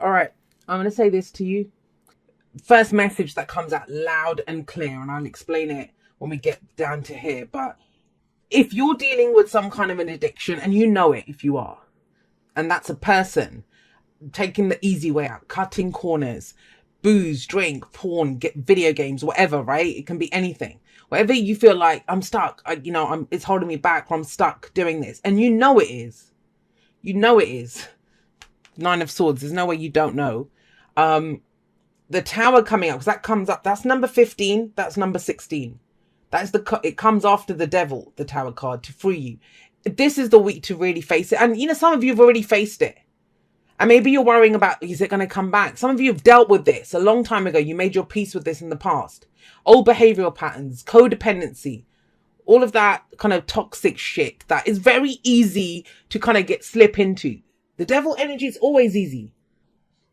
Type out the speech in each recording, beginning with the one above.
All right, I'm going to say this to you. First message that comes out loud and clear, and I'll explain it when we get down to here. But if you're dealing with some kind of an addiction, and you know it if you are, and that's a person taking the easy way out, cutting corners, booze, drink, porn, get video games, whatever, right? It can be anything. Whatever you feel like, I'm stuck, it's holding me back, or I'm stuck doing this. And you know it is. You know it is. Nine of Swords. There's no way you don't know. The Tower coming up, because that comes up. That's number 15. That's number 16. That's it comes after the Devil, the Tower card, to free you. This is the week to really face it. And, some of you have already faced it. And maybe you're worrying about, is it going to come back? Some of you have dealt with this a long time ago. You made your peace with this in the past. Old behavioral patterns, codependency, all of that kind of toxic shit that is very easy to kind of slip into. The Devil energy is always easy.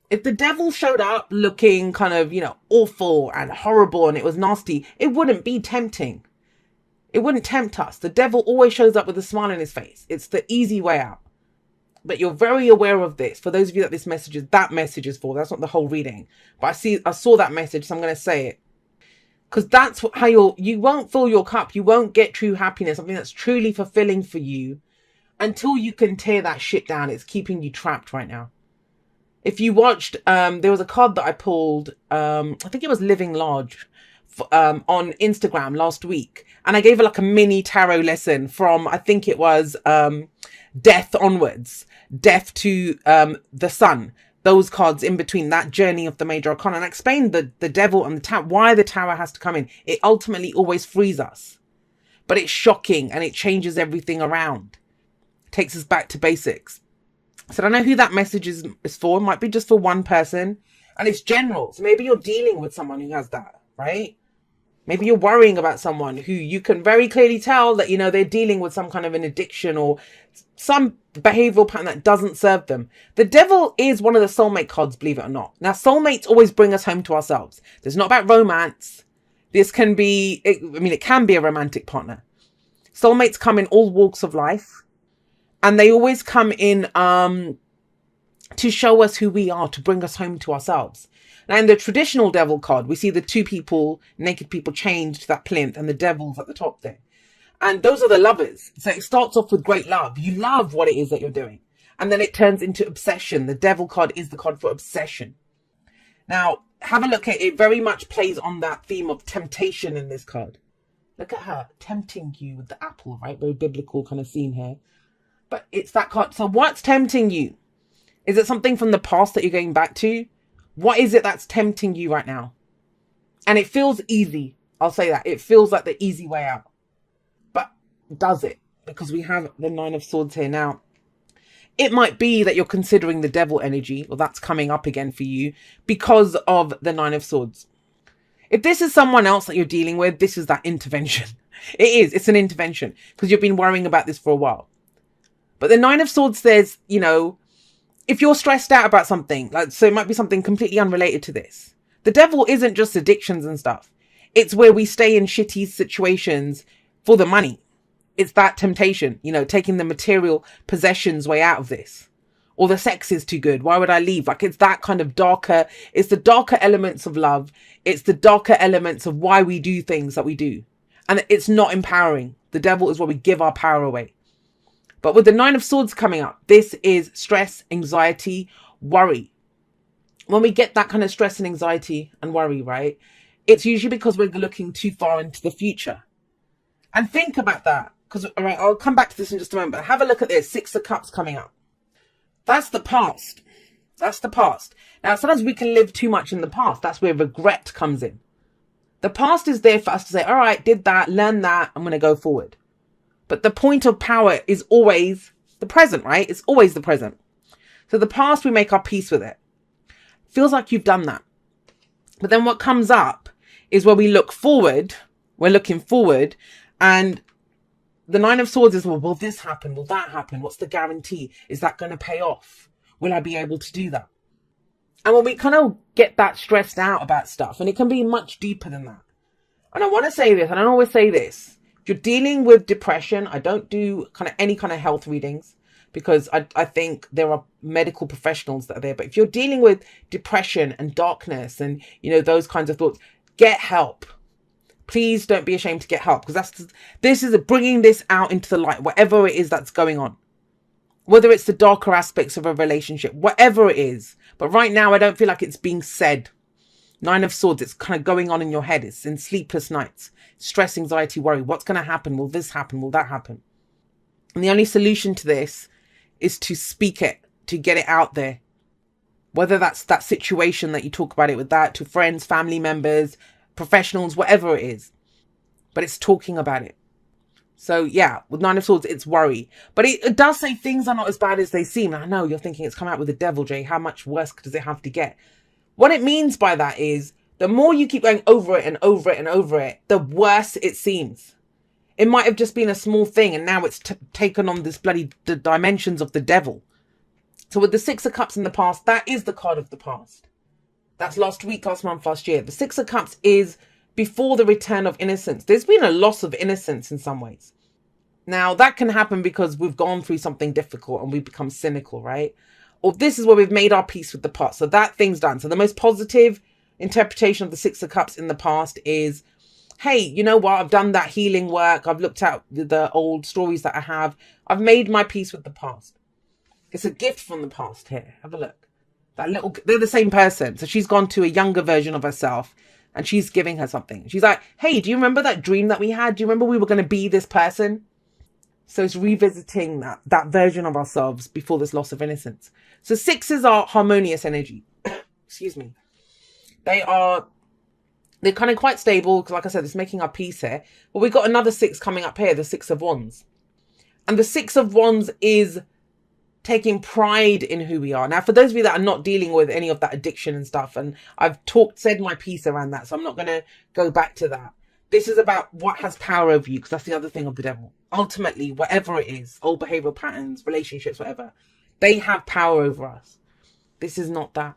If the Devil showed up looking kind of, awful and horrible and it was nasty, it wouldn't be tempting. It wouldn't tempt us. The Devil always shows up with a smile on his face. It's the easy way out. But you're very aware of this. For those of you that that message is for, that's not the whole reading. But I saw that message, so I'm going to say it. Because that's how you won't fill your cup. You won't get true happiness, something that's truly fulfilling for you, until you can tear that shit down. It's keeping you trapped right now. If you watched, there was a card that I pulled, I think it was Living Large, on Instagram last week. And I gave her like a mini tarot lesson from, I think it was death onwards, death to the sun. Those cards in between, that journey of the major arcana. And I explained the Devil and the Tower, why the Tower has to come in. It ultimately always frees us. But it's shocking and it changes everything around. Takes us back to basics. So I don't know who that message is for. It might be just for one person. And it's general. So maybe you're dealing with someone who has that, right? Maybe you're worrying about someone who you can very clearly tell that, they're dealing with some kind of an addiction or some behavioral pattern that doesn't serve them. The Devil is one of the soulmate cards, believe it or not. Now, soulmates always bring us home to ourselves. It's not about romance. This can be, it can be a romantic partner. Soulmates come in all walks of life. And they always come in to show us who we are, to bring us home to ourselves. Now, in the traditional Devil card, we see the two people, naked people, chained to that plinth, and the Devil's at the top there. And those are the lovers. So it starts off with great love. You love what it is that you're doing. And then it turns into obsession. The Devil card is the card for obsession. Now, have a look at it. It very much plays on that theme of temptation in this card. Look at her tempting you with the apple, right? Very biblical kind of theme here. But it's that card. So what's tempting you? Is it something from the past that you're going back to? What is it that's tempting you right now? And it feels easy. I'll say that. It feels like the easy way out. But does it? Because we have the Nine of Swords here now. It might be that you're considering the Devil energy, or that's coming up again for you because of the Nine of Swords. If this is someone else that you're dealing with, this is that intervention. It is. It's an intervention because you've been worrying about this for a while. But the Nine of Swords says, if you're stressed out about something, so it might be something completely unrelated to this. The Devil isn't just addictions and stuff. It's where we stay in shitty situations for the money. It's that temptation, taking the material possessions way out of this. Or the sex is too good. Why would I leave? It's that kind of darker, it's the darker elements of love. It's the darker elements of why we do things that we do. And it's not empowering. The Devil is where we give our power away. But with the Nine of Swords coming up, this is stress, anxiety, worry. When we get that kind of stress and anxiety and worry, right, it's usually because we're looking too far into the future. And think about that. Because, all right, I'll come back to this in just a moment. But have a look at this. Six of Cups coming up. That's the past. That's the past. Now, sometimes we can live too much in the past. That's where regret comes in. The past is there for us to say, all right, did that, learn that, I'm going to go forward. But the point of power is always the present, right? It's always the present. So the past, we make our peace with it. Feels like you've done that. But then what comes up is where we look forward. We're looking forward. And the Nine of Swords is, well, will this happen? Will that happen? What's the guarantee? Is that going to pay off? Will I be able to do that? And when we kind of get that stressed out about stuff, and it can be much deeper than that. And I want to say this, and I always say this. If you're dealing with depression, I don't do any kind of health readings because I think there are medical professionals that are there. But if you're dealing with depression and darkness and, you know, those kinds of thoughts, get help. Please don't be ashamed to get help, because this is bringing this out into the light, whatever it is that's going on. Whether it's the darker aspects of a relationship, whatever it is. But right now, I don't feel like it's being said. 9 of Swords, it's kind of going on in your head. It's in sleepless nights. Stress, anxiety, worry. What's going to happen? Will this happen? Will that happen? And the only solution to this is to speak it, to get it out there. Whether that's that situation that you talk about it with that, to friends, family members, professionals, whatever it is. But it's talking about it. So yeah, with 9 of Swords, it's worry. But it does say things are not as bad as they seem. I know you're thinking it's come out with the devil, Jay. How much worse does it have to get? What it means by that is the more you keep going over it and over it and over it, the worse it seems. It might have just been a small thing, and now it's taken on this bloody dimensions of the devil. So with the 6 of Cups in the past, that is the card of the past. That's last week, last month, last year. The 6 of Cups is before the return of innocence. There's been a loss of innocence in some ways. Now, that can happen because we've gone through something difficult and we've become cynical, right? Or this is where we've made our peace with the past. So that thing's done. So the most positive interpretation of the 6 of Cups in the past is, hey, you know what? I've done that healing work. I've looked at the old stories that I have. I've made my peace with the past. It's a gift from the past here. Have a look. They're the same person. So she's gone to a younger version of herself. And she's giving her something. She's like, hey, do you remember that dream that we had? Do you remember we were going to be this person? So it's revisiting that version of ourselves before this loss of innocence. So 6s are harmonious energy. Excuse me. They're kind of quite stable. Because like I said, it's making our peace here. But we've got another 6 coming up here, the 6 of Wands. And the 6 of Wands is taking pride in who we are. Now, for those of you that are not dealing with any of that addiction and stuff, and I've said my piece around that, so I'm not going to go back to that. This is about what has power over you, because that's the other thing of the devil. Ultimately, whatever it is, old behavioral patterns, relationships, whatever, they have power over us. This is not that.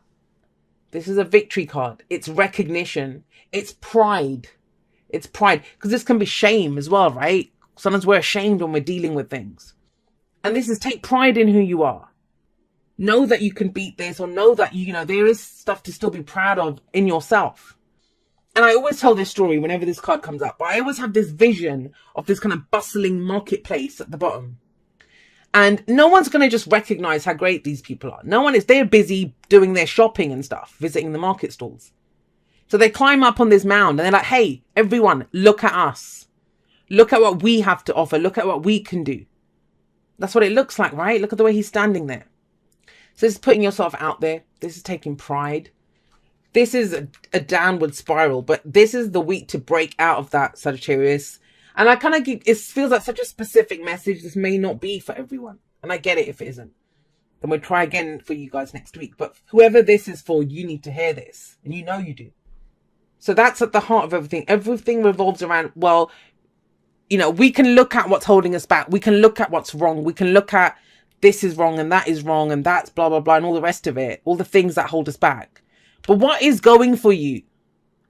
This is a victory card. It's recognition. It's pride. It's pride. Because this can be shame as well, right? Sometimes we're ashamed when we're dealing with things. And this is take pride in who you are. Know that you can beat this, or know that, you know, there is stuff to still be proud of in yourself. And I always tell this story whenever this card comes up, but I always have this vision of this kind of bustling marketplace at the bottom. And no one's going to just recognize how great these people are. They're busy doing their shopping and stuff, visiting the market stalls. So they climb up on this mound and they're like, hey, everyone, look at us. Look at what we have to offer. Look at what we can do. That's what it looks like, right? Look at the way he's standing there. So this is putting yourself out there. This is taking pride. This is a downward spiral, but this is the week to break out of that, Sagittarius. And I kind of it feels like such a specific message. This may not be for everyone. And I get it if it isn't. Then we'll try again for you guys next week. But whoever this is for, you need to hear this. And you know you do. So that's at the heart of everything. Everything revolves around, well, you know, we can look at what's holding us back. We can look at what's wrong. We can look at this is wrong and that is wrong and that's blah, blah, blah and all the rest of it. All the things that hold us back. But what is going for you?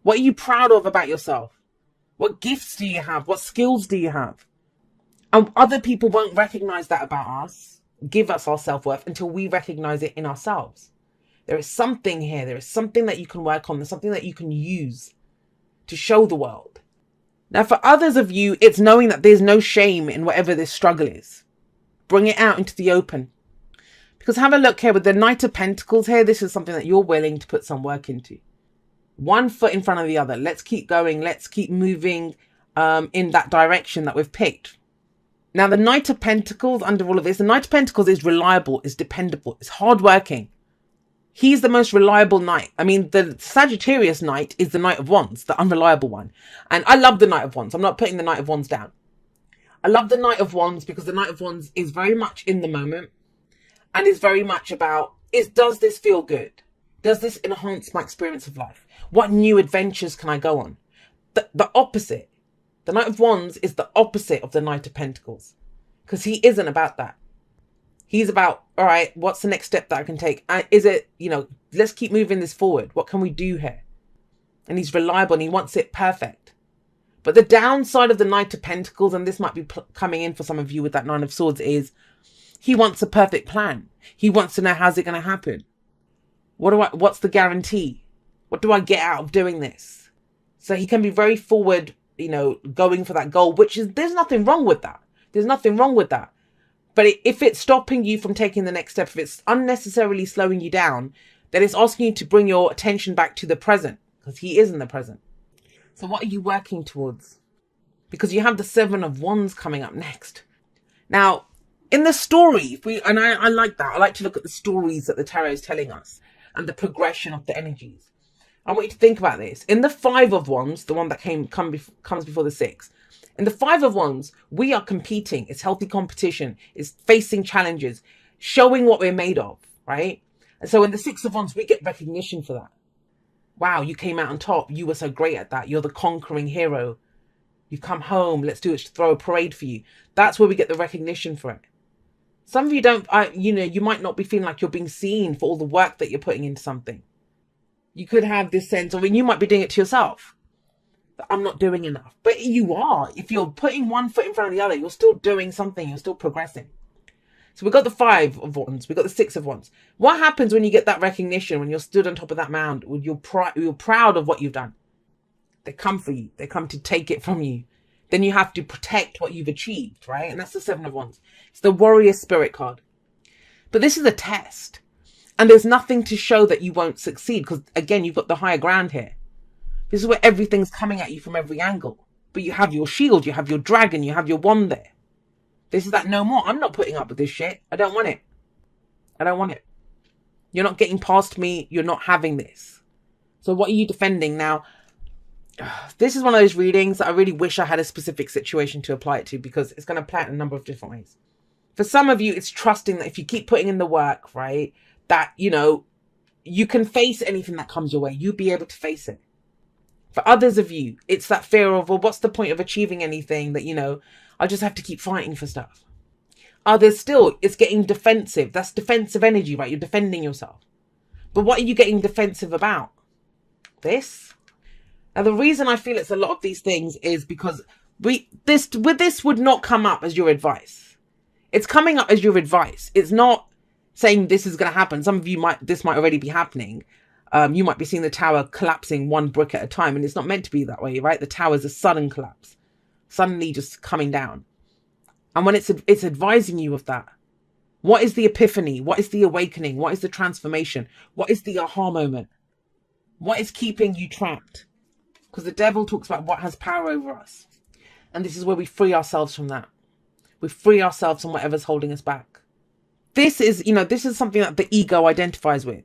What are you proud of about yourself? What gifts do you have? What skills do you have? And other people won't recognize that about us, give us our self-worth until we recognize it in ourselves. There is something here. There is something that you can work on. There's something that you can use to show the world. Now, for others of you, it's knowing that there's no shame in whatever this struggle is. Bring it out into the open. Because have a look here with the Knight of Pentacles here. This is something that you're willing to put some work into. One foot in front of the other. Let's keep going. Let's keep moving in that direction that we've picked. Now, the Knight of Pentacles under all of this, the Knight of Pentacles is reliable, is dependable, is hardworking. He's the most reliable knight. I mean, the Sagittarius knight is the Knight of Wands, the unreliable one. And I love the Knight of Wands. I'm not putting the Knight of Wands down. I love the Knight of Wands because the Knight of Wands is very much in the moment and is very much about, does this feel good? Does this enhance my experience of life? What new adventures can I go on? The opposite. The Knight of Wands is the opposite of the Knight of Pentacles because he isn't about that. He's about, all right, what's the next step that I can take? Is it, you know, let's keep moving this forward. What can we do here? And he's reliable and he wants it perfect. But the downside of the Knight of Pentacles, and this might be coming in for some of you with that Nine of Swords, is He wants a perfect plan. He wants to know, how's it going to happen? What's the guarantee? What do I get out of doing this? So he can be very forward, going for that goal, there's nothing wrong with that. There's nothing wrong with that. But if it's stopping you from taking the next step, if it's unnecessarily slowing you down, then it's asking you to bring your attention back to the present, because he is in the present. So what are you working towards? Because you have the 7 of Wands coming up next. Now, in the story, I like that. I like to look at the stories that the tarot is telling us and the progression of the energies. I want you to think about this. In the 5 of Wands, the one that comes before the 6, in the 5 of Wands, we are competing. It's healthy competition. It's facing challenges, showing what we're made of, right? And so in the 6 of Wands, we get recognition for that. Wow, you came out on top. You were so great at that. You're the conquering hero. You've come home. Let's throw a parade for you. That's where we get the recognition for it. Some of you don't, you might not be feeling like you're being seen for all the work that you're putting into something. You could have this sense of, and you might be doing it to yourself, that I'm not doing enough. But you are. If you're putting one foot in front of the other, you're still doing something. You're still progressing. So we've got the 5 of Wands. We've got the 6 of Wands. What happens when you get that recognition, when you're stood on top of that mound, when you're proud of what you've done? They come for you. They come to take it from you. Then you have to protect what you've achieved, right? And that's the 7 of Wands. It's the warrior spirit card. But this is a test. And there's nothing to show that you won't succeed, because, again, you've got the higher ground here. This is where everything's coming at you from every angle. But you have your shield, you have your dragon, you have your wand there. This is that no more. I'm not putting up with this shit. I don't want it. I don't want it. You're not getting past me. You're not having this. So what are you defending? Now, this is one of those readings that I really wish I had a specific situation to apply it to, because it's going to play it in a number of different ways. For some of you, it's trusting that if you keep putting in the work, right, that, you can face anything that comes your way. You'll be able to face it. For others of you, it's that fear of, well, what's the point of achieving anything that, I just have to keep fighting for stuff. Others still, it's getting defensive. That's defensive energy, right? You're defending yourself. But what are you getting defensive about? This? Now, the reason I feel it's a lot of these things is because this would not come up as your advice. It's coming up as your advice. It's not saying this is going to happen. Some of you this might already be happening. You might be seeing the tower collapsing one brick at a time, and it's not meant to be that way, right? The tower is a sudden collapse, suddenly just coming down. And when it's advising you of that, what is the epiphany? What is the awakening? What is the transformation? What is the aha moment? What is keeping you trapped? Because the devil talks about what has power over us. And this is where we free ourselves from that. We free ourselves from whatever's holding us back. This is something that the ego identifies with.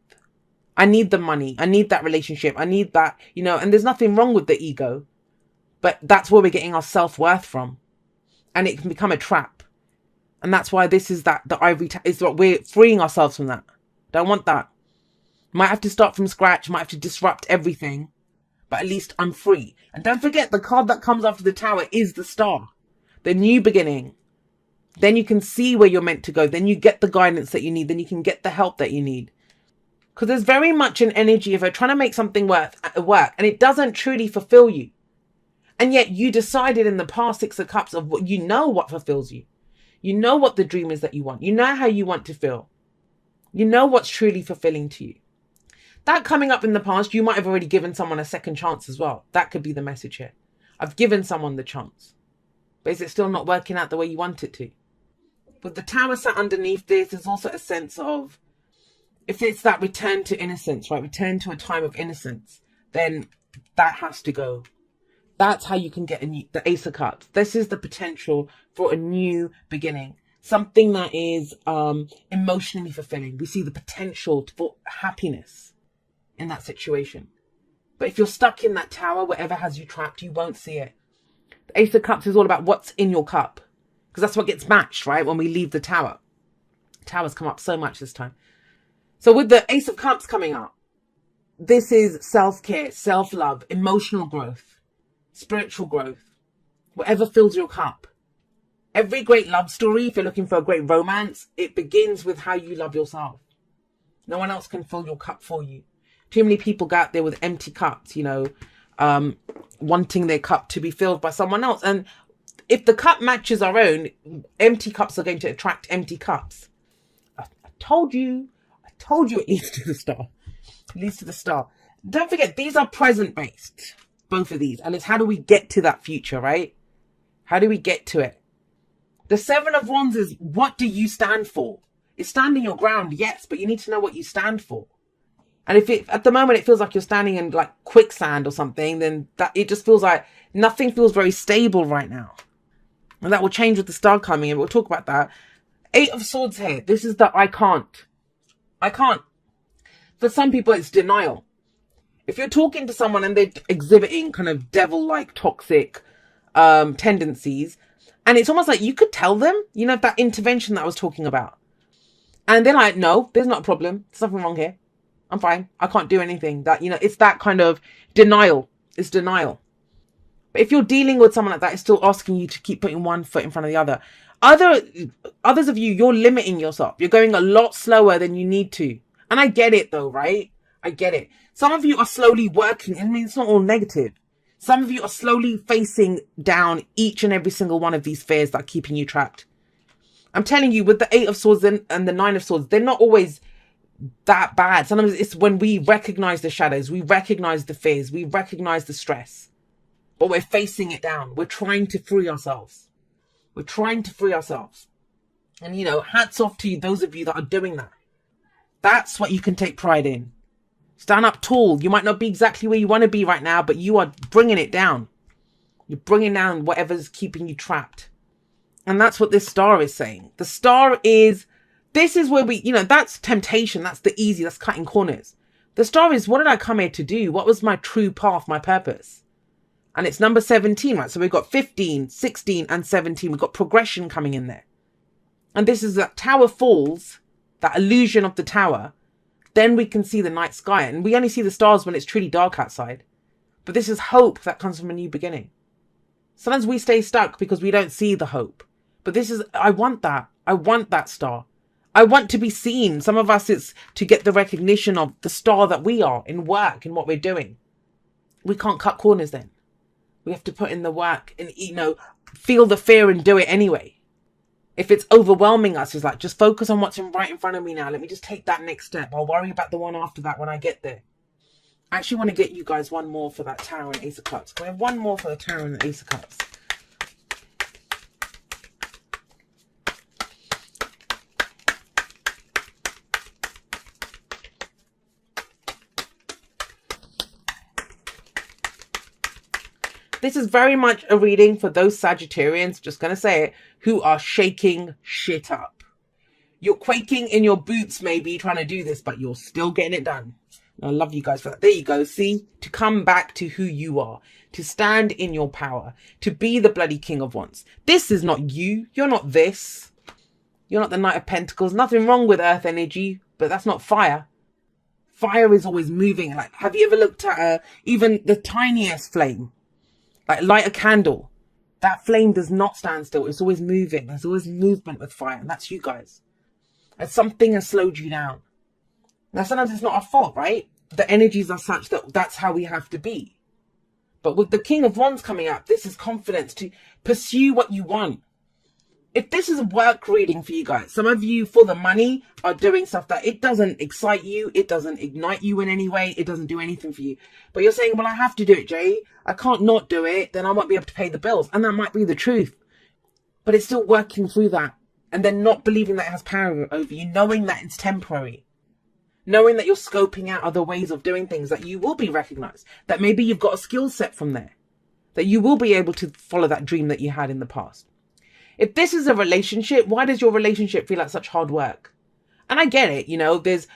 I need the money. I need that relationship. I need that, and there's nothing wrong with the ego. But that's where we're getting our self-worth from. And it can become a trap. And that's why this is the ivory is what we're freeing ourselves from that. Don't want that. Might have to start from scratch. Might have to disrupt everything. But at least I'm free. And don't forget, the card that comes after the tower is the star. The new beginning. Then you can see where you're meant to go. Then you get the guidance that you need. Then you can get the help that you need. Because there's very much an energy of trying to make something work. And it doesn't truly fulfill you. And yet you decided in the past 6 of Cups of what what fulfills you. You know what the dream is that you want. You know how you want to feel. You know what's truly fulfilling to you. That coming up in the past, you might have already given someone a second chance as well. That could be the message here. I've given someone the chance. But is it still not working out the way you want it to? With the tower sat underneath this, there's also a sense of, if it's that return to innocence, right? Return to a time of innocence, then that has to go. That's how you can get the Ace of Cups. This is the potential for a new beginning. Something that is emotionally fulfilling. We see the potential for happiness in that situation. But if you're stuck in that tower, whatever has you trapped, you won't see it. The Ace of Cups is all about what's in your cup. Because that's what gets matched, right? When we leave the tower. Towers come up so much this time. So with the Ace of Cups coming up, this is self-care, self-love, emotional growth, spiritual growth, whatever fills your cup. Every great love story, if you're looking for a great romance, it begins with how you love yourself. No one else can fill your cup for you. Too many people go out there with empty cups, wanting their cup to be filled by someone else. And if the cup matches our own, empty cups are going to attract empty cups. Told you. I told you it leads to the star. It leads to the star. Don't forget, these are present based. Both of these. And it's how do we get to that future, right? How do we get to it? The Seven of Wands is, what do you stand for? It's standing your ground, yes, but you need to know what you stand for. And if it, at the moment, it feels like you're standing in like quicksand or something, then that it just feels like nothing feels very stable right now. And that will change with the star coming, and we'll talk about that. Eight of Swords here. This is the I can't. I can't. For some people, it's denial. If you're talking to someone and they're exhibiting kind of devil-like toxic tendencies, and it's almost like you could tell them, you know, that intervention that I was talking about. And they're like, no, there's not a problem. There's nothing wrong here. I'm fine. I can't do anything. That, you know, it's that kind of denial. It's denial. But if you're dealing with someone like that, it's still asking you to keep putting one foot in front of the other. Others of you, you're limiting yourself. You're going a lot slower than you need to. And I get it though, right? I get it. Some of you are slowly working. I mean, it's not all negative. Some of you are slowly facing down each and every single one of these fears that are keeping you trapped. I'm telling you, with the Eight of Swords and the Nine of Swords, they're not always that bad. Sometimes it's when we recognize the shadows, we recognize the fears, we recognize the stress, but we're facing it down. We're trying to free ourselves. We're trying to free ourselves. And, you know, hats off to you, those of you that are doing that. That's what you can take pride in. Stand up tall. You might not be exactly where you want to be right now, but you are bringing it down. You're bringing down whatever's keeping you trapped. And that's what this star is saying. The star is, this is where we, you know, that's temptation. That's the easy, that's cutting corners. The star is, what did I come here to do? What was my true path, my purpose? And it's number 17, right? So we've got 15, 16, and 17. We've got progression coming in there. And this is that tower falls, that illusion of the tower. Then we can see the night sky. And we only see the stars when it's truly dark outside. But this is hope that comes from a new beginning. Sometimes we stay stuck because we don't see the hope. But this is, I want that. I want that star. I want to be seen. Some of us, it's to get the recognition of the star that we are in work, in what we're doing. We can't cut corners then. We have to put in the work and, you know, feel the fear and do it anyway. If it's overwhelming us, it's like, just focus on what's right in front of me now. Let me just take that next step. I'll worry about the one after that when I get there. I actually want to get you guys one more for that Tower and Ace of Cups. Can we have one more for the Tower and the Ace of Cups? This is very much a reading for those Sagittarians, just going to say it, who are shaking shit up. You're quaking in your boots maybe trying to do this, but you're still getting it done. I love you guys for that. There you go. See, to come back to who you are, to stand in your power, to be the bloody King of Wands. This is not you. You're not this. You're not the Knight of Pentacles. Nothing wrong with earth energy, but that's not fire. Fire is always moving. Like, have you ever looked at even the tiniest flame? Like, light a candle. That flame does not stand still. It's always moving. There's always movement with fire. And that's you guys. And something has slowed you down. Now, sometimes it's not our fault, right? The energies are such that that's how we have to be. But with the King of Wands coming up, this is confidence to pursue what you want. If this is a work reading for you guys, some of you for the money are doing stuff that it doesn't excite you. It doesn't ignite you in any way. It doesn't do anything for you. But you're saying, well, I have to do it, Jay. I can't not do it. Then I won't be able to pay the bills. And that might be the truth. But it's still working through that. And then not believing that it has power over you. Knowing that it's temporary. Knowing that you're scoping out other ways of doing things. That you will be recognized. That maybe you've got a skill set from there. That you will be able to follow that dream that you had in the past. If this is a relationship, why does your relationship feel like such hard work? And I get it, you know, there's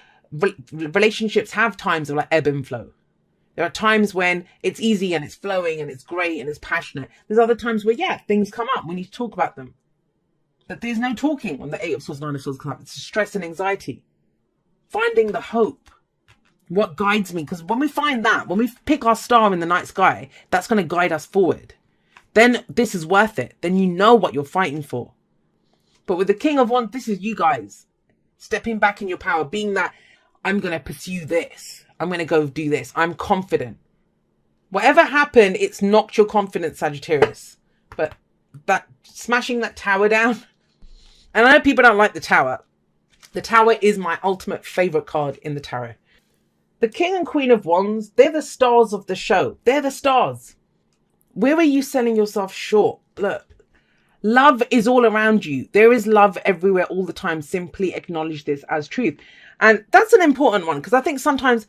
relationships have times of like ebb and flow. There are times when it's easy and it's flowing and it's great and it's passionate. There's other times where, yeah, things come up. We need to talk about them. But there's no talking when the Eight of Swords, Nine of Swords come up. It's stress and anxiety. Finding the hope. What guides me? Because when we find that, when we pick our star in the night sky, that's going to guide us forward. Then this is worth it. Then you know what you're fighting for. But with the King of Wands, this is you guys. Stepping back in your power. Being that, I'm going to pursue this. I'm going to go do this. I'm confident. Whatever happened, it's knocked your confidence, Sagittarius. But that smashing that tower down. And I know people don't like the tower. The Tower is my ultimate favorite card in the tarot. The King and Queen of Wands, they're the stars of the show. They're the stars. Where are you selling yourself short? Look, love is all around you. There is love everywhere all the time. Simply acknowledge this as truth. And that's an important one, because I think sometimes,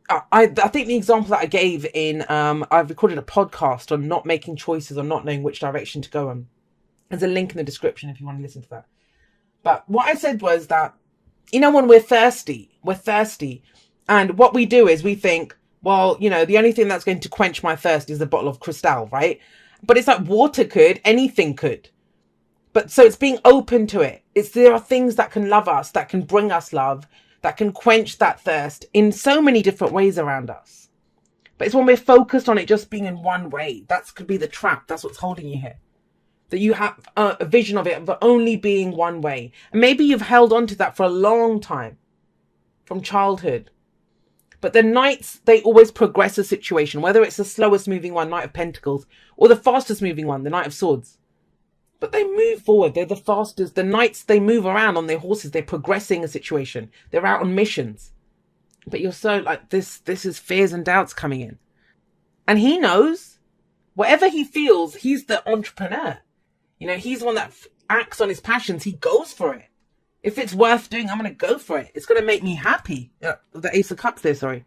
I think the example that I gave in, I've recorded a podcast on not making choices or not knowing which direction to go on. There's a link in the description if you want to listen to that. But what I said was that, you know, when we're thirsty. And what we do is we think, well, you know, the only thing that's going to quench my thirst is a bottle of Cristal, right? But it's like water could, anything could. But so it's being open to it. There are things that can love us, that can bring us love, that can quench that thirst in so many different ways around us. But it's when we're focused on it just being in one way. That could be the trap. That's what's holding you here. That you have a vision of it, of only being one way. And maybe you've held on to that for a long time, from childhood. But the Knights, they always progress a situation, whether it's the slowest moving one, Knight of Pentacles, or the fastest moving one, the Knight of Swords. But they move forward. They're the fastest. The Knights, they move around on their horses. They're progressing a situation. They're out on missions. But you're so like, this is fears and doubts coming in. And he knows, whatever he feels, he's the entrepreneur. You know, he's the one that acts on his passions. He goes for it. If it's worth doing, I'm going to go for it. It's going to make me happy. The Ace of Cups there, sorry.